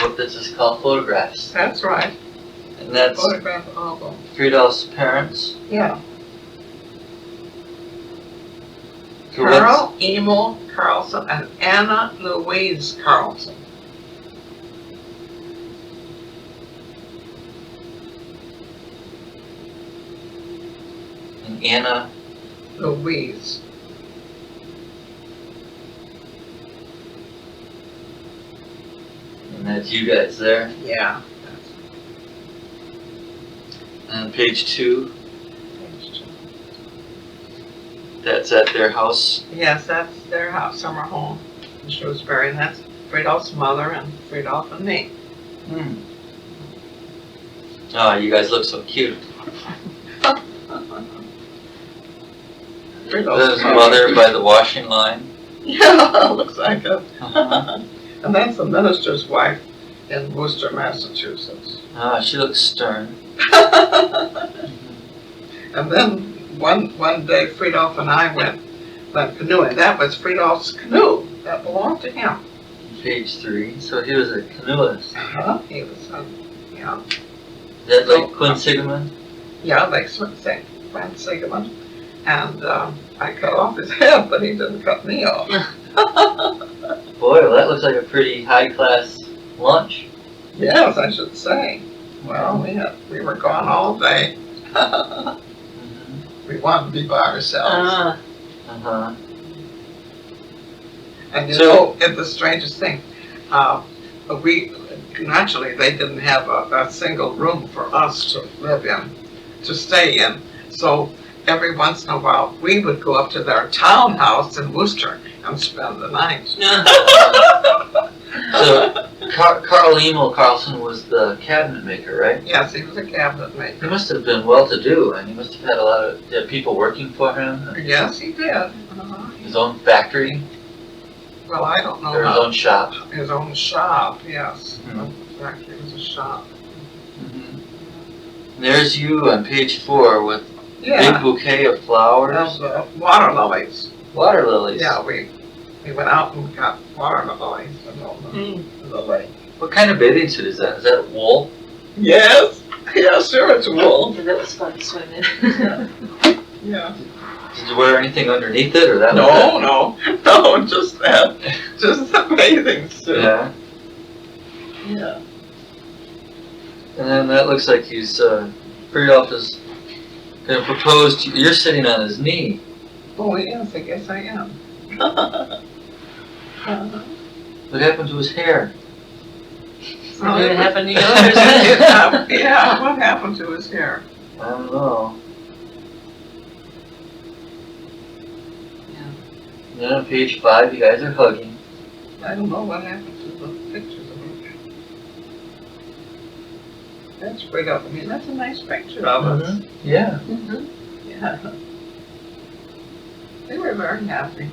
book that is called Photographs. That's right. And that's Photograph album. Fridolf's parents. Yeah. So Carl Emil Carlson and Anna Louise Carlson. And Anna Louise. And that's you guys there. Yeah. And page 2, That's page 2. that's at their house. Yes, that's their house, summer home in Shrewsbury. And that's Fridolf's mother and Fridolf and me. Oh, you guys look so cute. There's mother by the washing line. Yeah, looks like it. Uh-huh. And that's the minister's wife in Worcester, Massachusetts. Ah, she looks stern. And then one day Fridolf and I went canoeing. That was Fridolf's canoe. That belonged to him. Page 3. So he was a canoeist. He was, yeah. Is that like Quinsigamond? Yeah, like Van Siegmund. And I cut off his head, but he didn't cut me off. Boy, well, that looks like a pretty high-class lunch. Yes, I should say. Well, we were gone all day. We wanted to be by ourselves. Uh-huh. And you know, it's the strangest thing. Naturally, they didn't have a single room for us to live in, to stay in. So every once in a while, we would go up to their townhouse in Worcester and spend the night. So Carl Emil Carlson was the cabinet maker, right? Yes, he was a cabinet maker. He must have been well-to-do, and he must have had a lot of people working for him. Yes, he did. His own factory, Well, I don't know or his how. own shop. His own shop, yes. Mhm. In fact, it was a shop. There's you on page 4 with a big bouquet of flowers. Water lilies. Water lilies. Yeah, we went out and got water lilies in the lake. What kind of bathing suit is that? Is that wool? Yes. Yeah, sure, it's wool. That was fun to swim in. Yeah. Did you wear anything underneath it, or that? No, just that. Just the bathing suit. Yeah. Yeah. And then that looks like he's Fridolf is going to propose to you. You're sitting on his knee. Oh, yes, I guess I am. What happened to his hair? Something happened to yours? Yeah, what happened to his hair? I don't know. Yeah. Then on page 5, you guys are hugging. I don't know what happened to the pictures of him. That's Fridolf. I mean, that's a nice picture of us. Yeah. Yeah. They were very happy.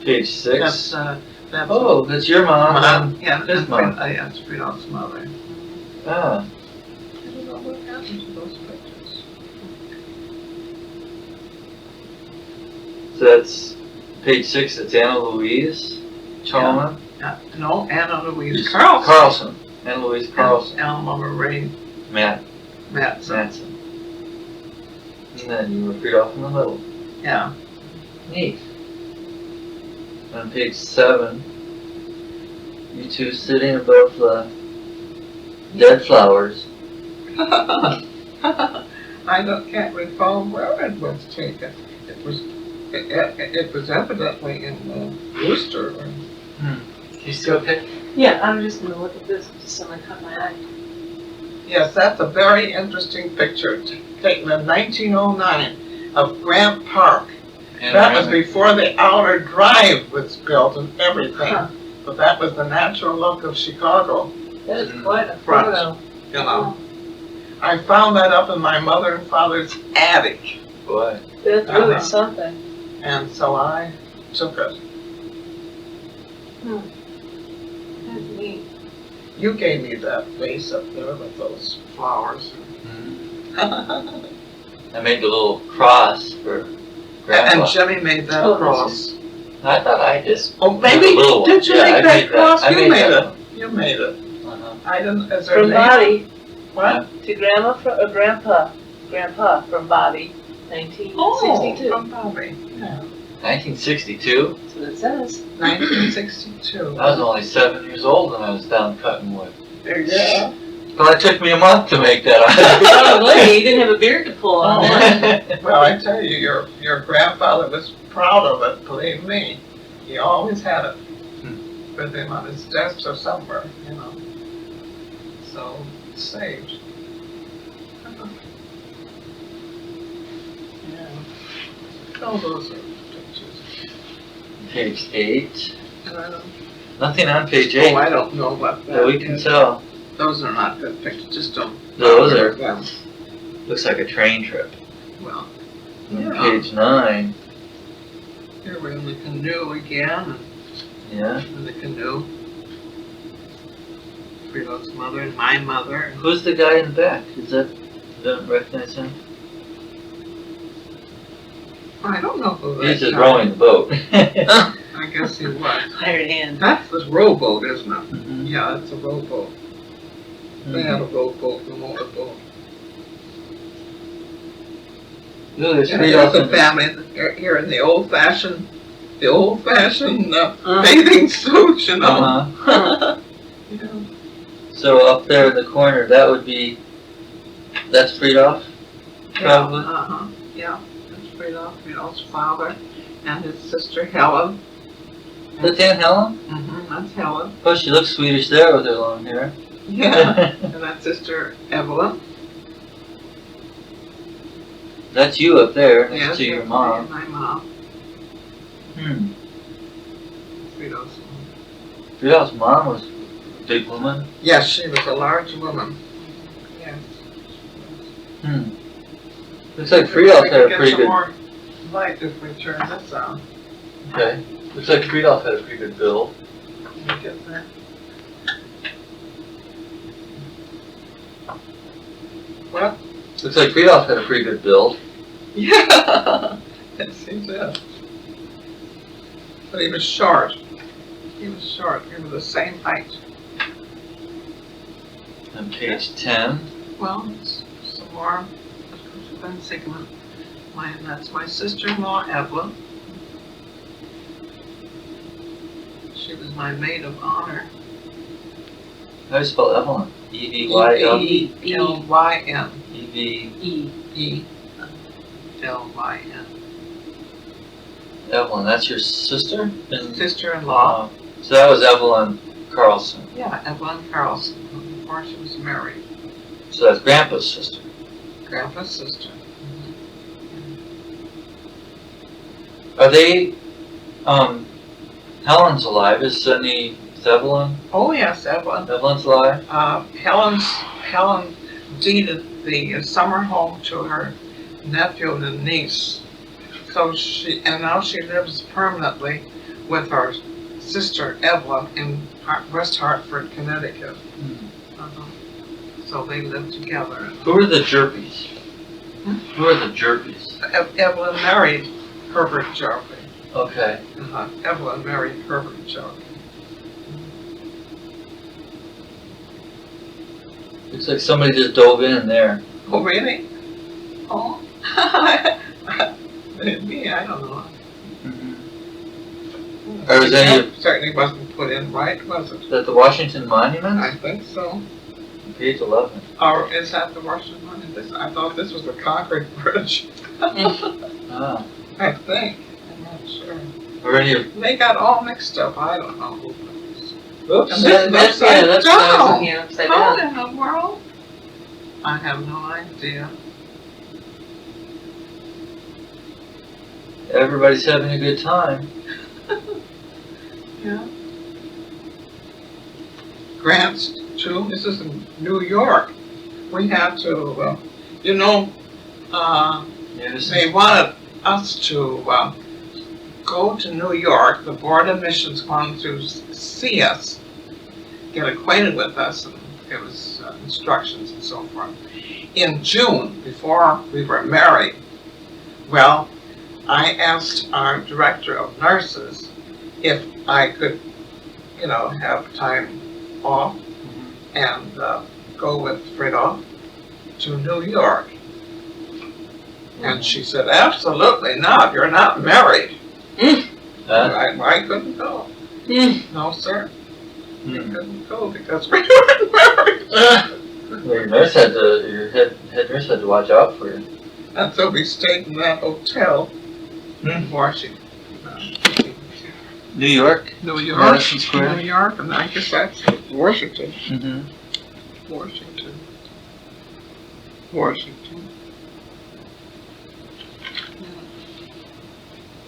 Page 6. That's Oh, that's your mom. and yeah, his mom. Yeah, it's Fridolf's mother. Ah. I don't know what happened to those pictures. So that's page 6. It's Anna Louise Chalma. No, Anna Louise Carlson. Anna Louise Carlson. Alma Marie Matson. Matson. And then you were Fridolf in the middle. Yeah. Neat. On page 7, you two sitting above the dead flowers. I can't recall where it was taken. It was evidently in Worcester. You still okay? Yeah, I'm just going to look at this. Just someone caught my eye. Yes, that's a very interesting picture taken in 1909 of Grant Park. That was before the outer drive was built and everything. But that was the natural look of Chicago. That is quite a Front. photo. You know, I found that up in my mother and father's attic, Boy. That's really something. and so I took it. That's neat. You gave me that vase up there with those flowers. I made the little cross for Grandpa. And Jimmy made that Oh, cross. I thought I just. Oh, maybe, The little one. did you Yeah, I make that made cross? I You made made that it. You made it. one. Uh-huh. I didn't, is there a From name? Bobby What? to Grandpa from Bobby, 1962. Oh, from Bobby, yeah. 1962? That's what it says. 1962. I was only 7 years old when I was down cutting wood. Yeah. Well, it took me a month to make that. Probably, you didn't have a beard to pull on. Well, I tell you, your grandfather was proud of it, believe me. He always had it with him on his desk or somewhere, you know. So, it's saved. Yeah. Oh, those are pictures. Page 8. Uh, Nothing on page Oh, 8 I don't know what that that we can is. tell. Those are not good pictures, just don't. Those bother are- them. Looks like a train trip. Well, And Yeah. page 9. here we're in the canoe again, Yeah. in the canoe. Fridolf's mother and my mother. Who's the guy in the back? Is that, don't recognize him? I don't know who that He's just guy- rowing the boat. I guess he was. Hired hand. That's the rowboat, isn't it? Mhm. Yeah, it's a rowboat. They had a rowboat and a motorboat. Look, there's Yeah, three there's a dolphins. family here in the old-fashioned bathing suits, you know. Uh-huh. Yeah. So up there in the corner, that would be, that's Fridolf? Probably. Uh-huh, yeah. That's Fridolf's father and his sister Helen. That's Aunt Helen? That's Helen. Oh, she looks Swedish there with her long hair. Yeah. And that's sister Evelyn. That's you up there next Yes, to your that's mom. my mom. Hmm. Fridolf's mom. Fridolf's mom was a big woman. Yes, she was a large woman. Yes. Hmm. Looks like Fridolf had a pretty Get some good. more light if we turn this on. Okay. Looks like Fridolf had a pretty good build. Let me get that. What? Looks like Fridolf had a pretty good build. Yeah. It seems that. But he was short. He was short. We were the same height. On page 10. Well, some more. Ben Sigmund. That's my sister-in-law, Evelyn. She was my maid of honor. How do you spell Evelyn? E-V-Y-L? E-V-L-Y-N. E-V. E-L-Y-N. Evelyn, that's your sister? And, Sister-in-law. so that was Evelyn Carlson. Yeah, Evelyn Carlson, before she was married. So that's Grandpa's sister. Grandpa's sister. Are they, Helen's alive, is Evelyn? Oh, yes, Evelyn. Evelyn's alive? Helen deeded the summer home to her nephew and niece. So now she lives permanently with her sister Evelyn in West Hartford, Connecticut. So they live together. Who are the Jerpies? Who are the Jerpies? Evelyn married Herbert Jerpy. Okay. Evelyn married Herbert Jerpy. Looks like somebody just dove in there. Oh, really? Oh. Maybe, I don't know. Or was any That certainly wasn't put in right, was it? Is that the Washington Monument? I think so. Page 11. Or is that the Washington Monument? I thought this was the Concord Bridge. Ah. I think. I'm not sure. Or any of, They got all mixed up. I don't know who knows. oops. And this is upside that's down. Yeah, upside How down. in the world? I have no idea. Everybody's having a good time. Yeah. Grants too. This is in New York. We had to, Yes. they wanted us to go to New York. The Board of Admissions wanted to see us, get acquainted with us, and give us instructions and so forth. In June, before we were married, well, I asked our director of nurses if I could, you know, have time off and go with Fridolf to New York. And she said, absolutely not, you're not married. I couldn't go. No, sir. I couldn't go because we weren't married. Your nurse had to, your head nurse had to watch out for you. And so we stayed in that hotel in Washington. New York? New York. Madison Square? New York, and I guess that's Washington. Washington.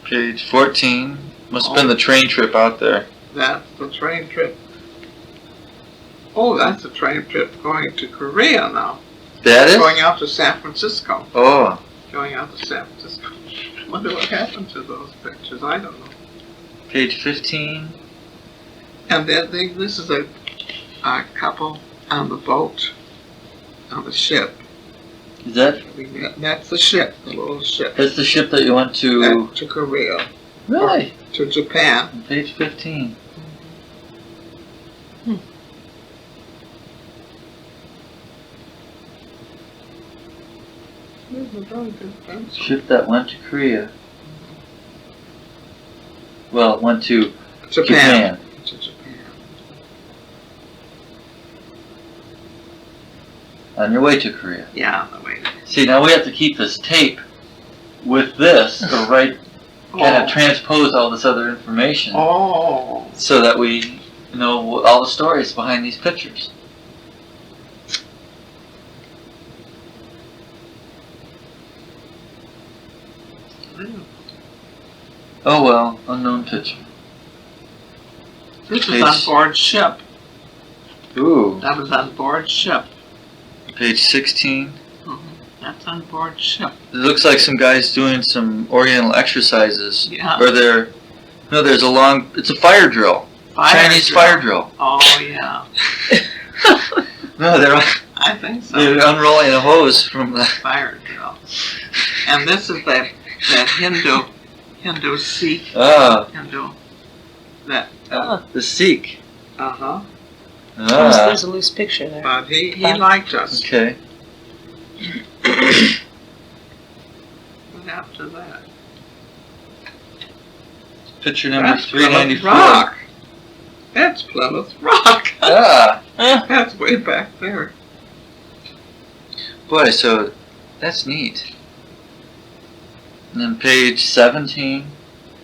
Page 14. Must have been the train trip out there. That's the train trip. Oh, that's the train trip going to Korea now. That is? Going out to San Francisco. Oh. Going out to San Francisco. Wonder what happened to those pictures. I don't know. Page 15. And then this is a couple on the boat, on the ship. Is that? That's the ship, the little ship. That's the ship that you went to? To Korea. Really? To Japan. Page 15. Ship that went to Korea. Well, it went to Japan. To Japan. On your way to Korea. Yeah, on the way. See, now we have to keep this tape with this, or kind of transpose all this other information. Oh. So that we know all the stories behind these pictures. Oh well, unknown picture. This is on board ship. Ooh. That was on board ship. Page 16. That's on board ship. It looks like some guys doing some oriental exercises. Yeah. Or there's a long, it's a fire drill. Chinese fire drill. Oh, yeah. No, I think so. They're unrolling a hose from the fire drill. And this is that Hindu Sikh. Hindu. That. The Sikh. Uh-huh. There's a loose picture there. But he liked us. Okay. What after that? Picture number That's 394. Plymouth Rock. That's Plymouth Rock. That's way back there. Boy, so that's neat. And then page 17.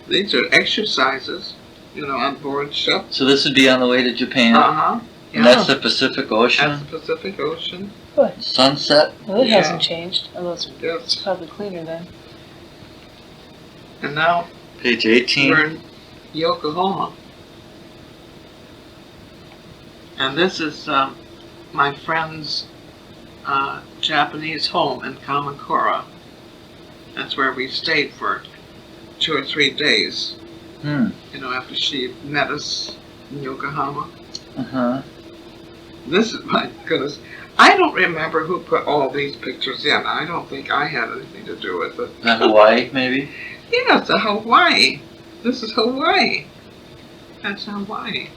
These are exercises, on board ship. So this would be on the way to Japan. Uh-huh. Yeah. And that's the Pacific Ocean. That's the Pacific Ocean. What? Sunset. Well, it hasn't changed. Although it's Yes. probably cleaner then. And now Page 18. we're in Yokohama. And this is my friend's Japanese home in Kamakura. That's where we stayed for 2 or 3 days. After she met us in Yokohama. Uh-huh. This is, my goodness, I don't remember who put all these pictures in. I don't think I had anything to do with it. That Hawaii, maybe? Yeah, it's Hawaii. This is Hawaii. That's Hawaii.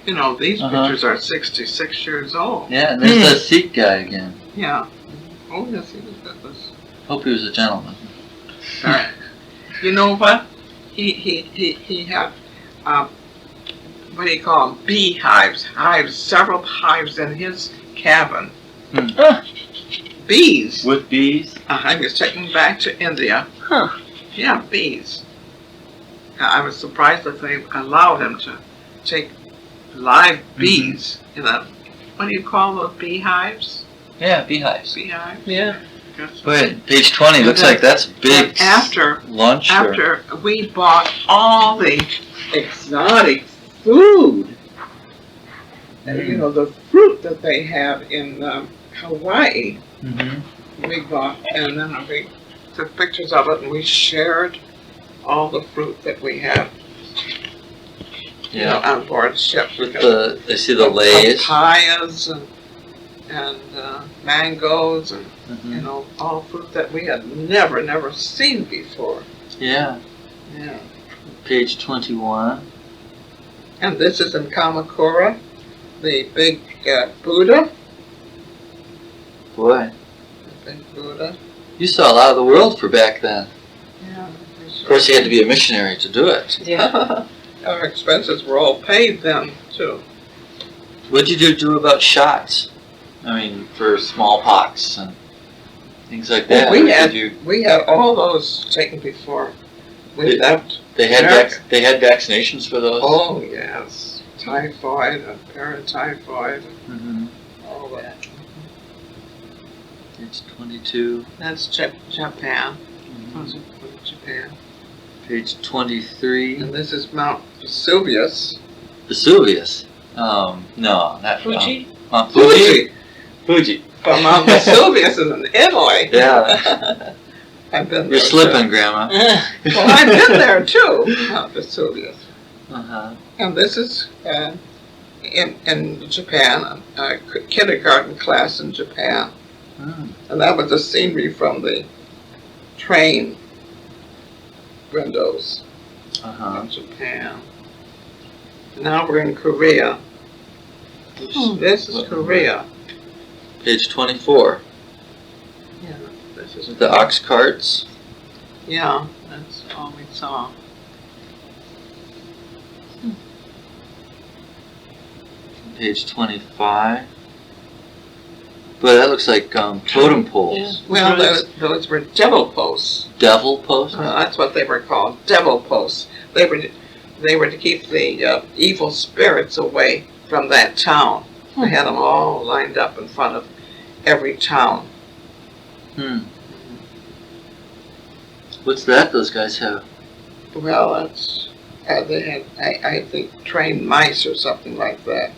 These pictures are 66 years old. Yeah, and there's that Sikh guy again. Yeah. Oh, yes, he was with us. Hope he was a gentleman. All right. You know what? He had, what do you call them? Beehives. Several hives in his cabin. Bees. With bees? He was taken back to India. Huh. Yeah, bees. I was surprised that they allowed him to take live bees in a, what do you call those beehives? Yeah, beehives. Beehives? Yeah. Wait, page 20, looks like that's big lunch. After we bought all the exotic food, the fruit that they have in Hawaii, we bought, and then we took pictures of it, and we shared all the fruit that we had. On board ship. With I see the Lays. Papayas and mangoes and, all fruit that we had never seen before. Yeah. Yeah. Page 21. And this is in Kamakura, the big Buddha. Boy, The big Buddha. you saw a lot of the world for back then. Yeah. Of course, you had to be a missionary to do it. Yeah. Our expenses were all paid then, too. What did you do about shots? I mean, for smallpox and things like that. Well, Or did you, we had all those taken before we left. they had America. they had vaccinations for those. Oh, yes. Typhoid and paratyphoid, Mm-hmm. all that. Page 22. That's Japan. Mm-hmm. Those are from Japan. Page 23. And this is Mount Vesuvius. Vesuvius. No, not Fuji? Mount Fuji. Fuji. But Mount Vesuvius is in Italy. Yeah. I've been there. You're slipping, Grandma. Well, I've been there too, Mount Vesuvius. Uh-huh. And this is in Japan, a kindergarten class in Japan. Mm. And that was the scenery from the train windows Uh-huh. in Japan. Now we're in Korea. This is Korea. Page 24. Yeah, this is The ox carts. Yeah, that's all we saw. Page 25. But that looks like totem poles. Well, those were devil posts. Devil posts? That's what they were called, devil posts. They were to keep the evil spirits away from that town. They had them all lined up in front of every town. Hmm. What's that those guys have? Well, that's they had, I think, trained mice or something like that.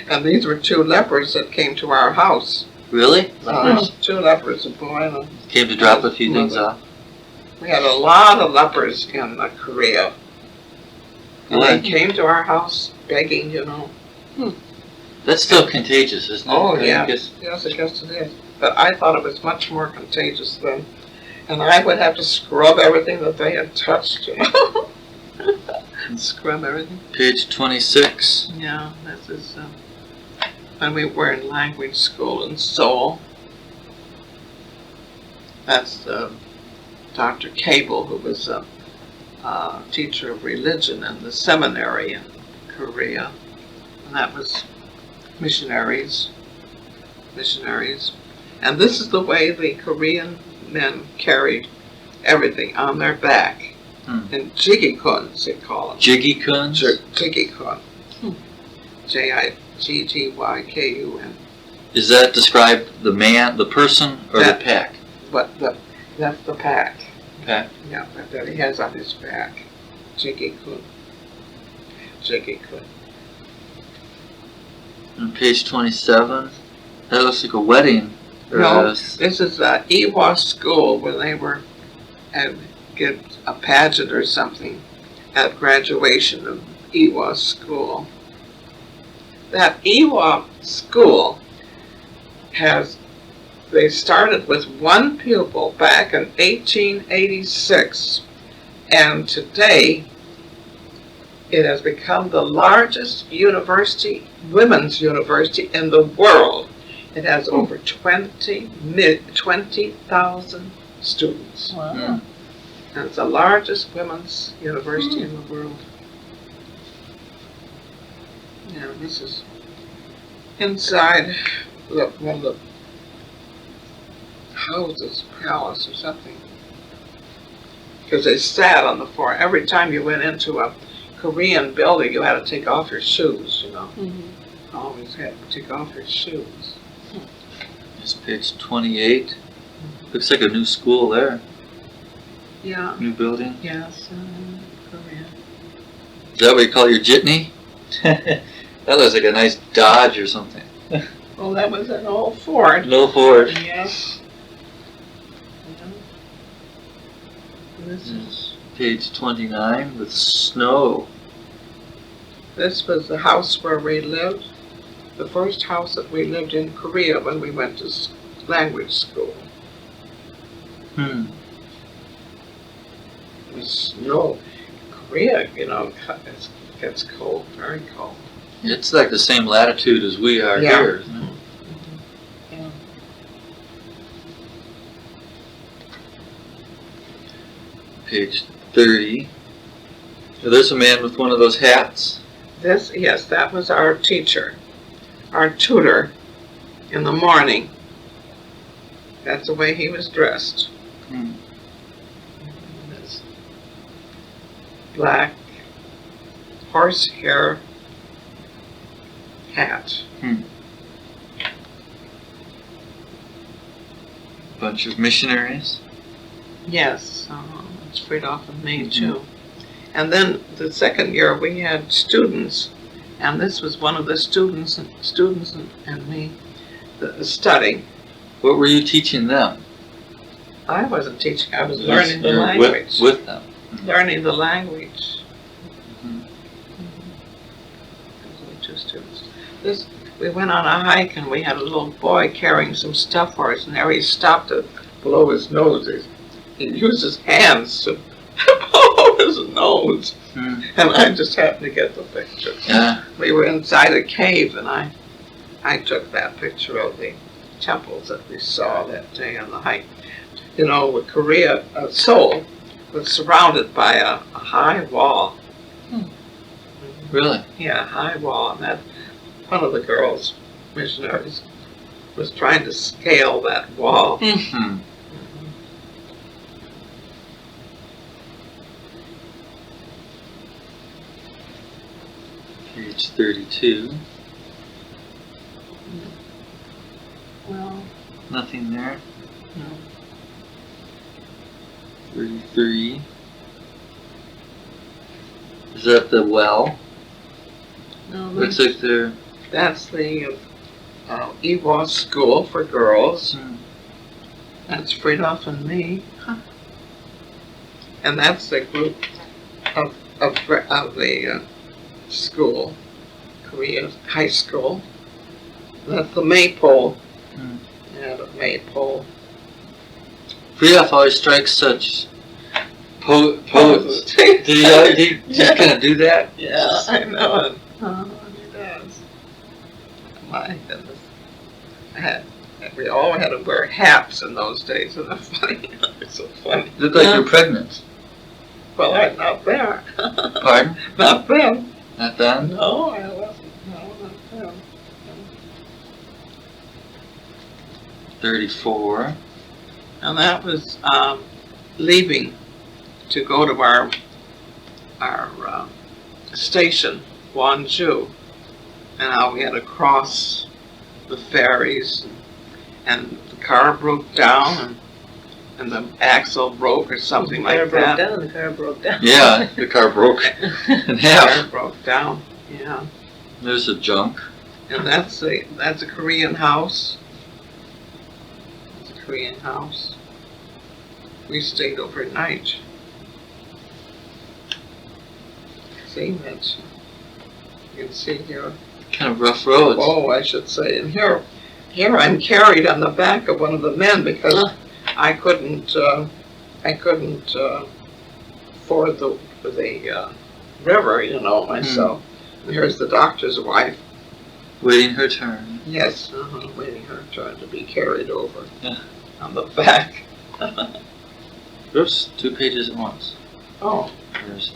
And these were two lepers that came to our house. Really? Lepers? Two lepers, a boy and a... Came to drop a few things off? We had a lot of lepers in Korea. And they came to our house begging, you know. That's still contagious, isn't it? Oh, I yeah. guess- Yes, I guess it is. But I thought it was much more contagious then. And I would have to scrub everything that they had touched, you know. And scrub everything. Page 26. Yeah, this is when we were in language school in Seoul. That's Dr. Cable, who was a teacher of religion in the seminary in Korea. And that was missionaries. And this is the way the Korean men carried everything on their back. In jiggy-kuns, they call them. Jiggy-kuns? Jiggy-kun. Jiggykun. Does that describe the man, the person, or That- the pack? But that's the pack. Pack. Yeah, that he has on his back. Jiggykun. On page 27, that looks like a wedding. Or No, a- this is Iwa School when they were get a pageant or something at graduation of Iwa School. That Iwa School they started with one pupil back in 1886, and today it has become the largest women's university in the world. It has over 20,000 students. Wow. And it's the largest women's university in the world. Yeah, this is inside one of the houses, palace or something. Because they sat on the floor. Every time you went into a Korean building, you had to take off your shoes, you know. Always had to take off your shoes. It's page 28. Looks like a new school there. Yeah. New building. Yes, Korea. Is that what you call your jitney? That looks like a nice Dodge or something. Well, that was an old Ford. No Ford. Yes. This is. Page 29 with snow. This was the house where we lived. The first house that we lived in Korea when we went to language school. Hmm. It was snow. Korea, you know, it's gets cold, very cold. It's like the same latitude as we are Yeah. here, isn't it? Yeah. Page 30. So there's a man with one of those hats. Yes, that was our teacher, our tutor in the morning. That's the way he was dressed. Hmm. This black horsehair hat. Bunch of missionaries. Yes, it's Fridolf and me too. And then the second year we had students, and this was one of the students and me studying. What were you teaching them? I wasn't teaching, I was learning the You're language. with them. Learning the language. Mhm. Those were two students. We went on a hike and we had a little boy carrying some stuff for us, and there he stopped to blow his nose. He used his hands to blow his nose. Hmm. And I just happened to get the picture. Yeah. We were inside a cave, and I took that picture of the temples that we saw that day on the hike. You know, with Korea, Seoul was surrounded by a high wall. Really? Yeah, a high wall, and that one of the girls, missionaries, was trying to scale that wall. Hmm. Page 32. Well, Nothing there. no. 33. Is that the well? No, Looks like they're. that's the EWA school for girls. Hmm. That's Fridolf and me. And that's the group of the school, Korea high school. That's the maypole. Hmm. Yeah, the maypole. Fridolf always strikes such pose. Did he just kind of do that? Yeah, I know it. He does. My goodness. We all had to wear hats in those days. Isn't that funny? It's so funny. You look like you're pregnant. Well, I'm not there. Pardon? Not then. Not then? No, I wasn't. No, not then. 34. And that was leaving to go to our station, Wonju, and how we had to cross the ferries, and the car broke down, and the axle broke or something like that. The car broke down. Yeah, the car broke in The half. car broke down. Yeah, There's a junk. and that's a Korean house. It's a Korean house. We stayed overnight. See, Mitch? You can see here. Kind of rough roads. Oh, I should say. And here I'm carried on the back of one of the men because I couldn't ford the river, you know, myself. And here's the doctor's wife. Waiting her turn. Yes, waiting her turn to be carried over Yeah. on the back. Oops, 2 pages at once. Oh, There's,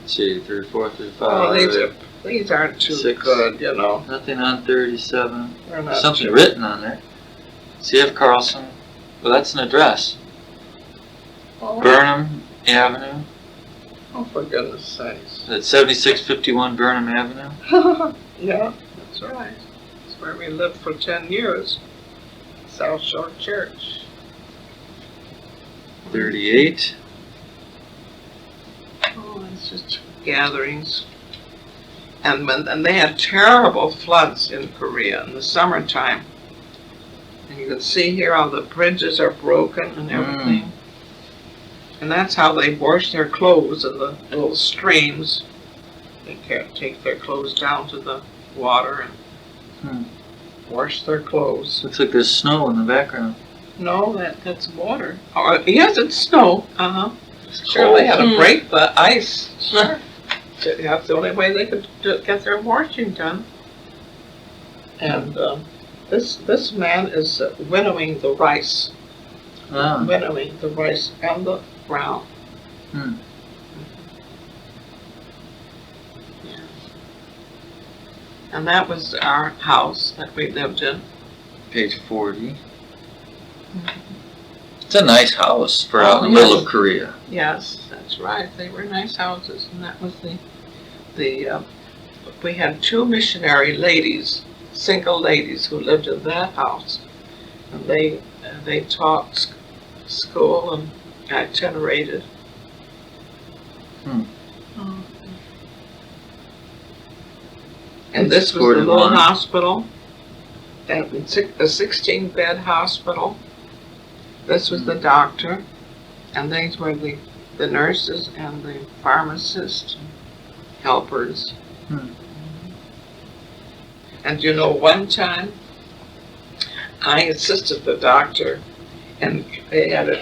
let's see, 34, 35. well, these aren't too 6. good, you know. Nothing on 37. They're not Something too- written on there. CF Carlson. Well, that's an address. Oh, Burnham Avenue. oh, for goodness sakes. That's 7651 Burnham Avenue. Yeah, that's right. That's where we lived for 10 years. South Shore Church. 38. Oh, it's just gatherings. And they had terrible floods in Korea in the summertime. And you can see here how the bridges are broken and everything. And that's how they wash their clothes in the little streams. They can't take their clothes down to the water and wash their clothes. Looks like there's snow in the background. No, that's water. Oh, yes, it's snow. Sure, they had to break the ice. Sure. That's the only way they could get their washing done. And this man is winnowing the rice. Ah. Winnowing the rice and the ground. Hmm. Yeah. And that was our house that we lived in. Page 40. It's a nice house for Oh, out in the middle yes. of Korea. Yes, that's right. They were nice houses, and that was the we had 2 missionary ladies, single ladies, who lived in that house, and they taught school and itinerated. Hmm. And this was the little 41. hospital, and a 16-bed hospital. This was the doctor, and these were the nurses and the pharmacists, and helpers. Hmm. And you know, one time I assisted the doctor, and they had an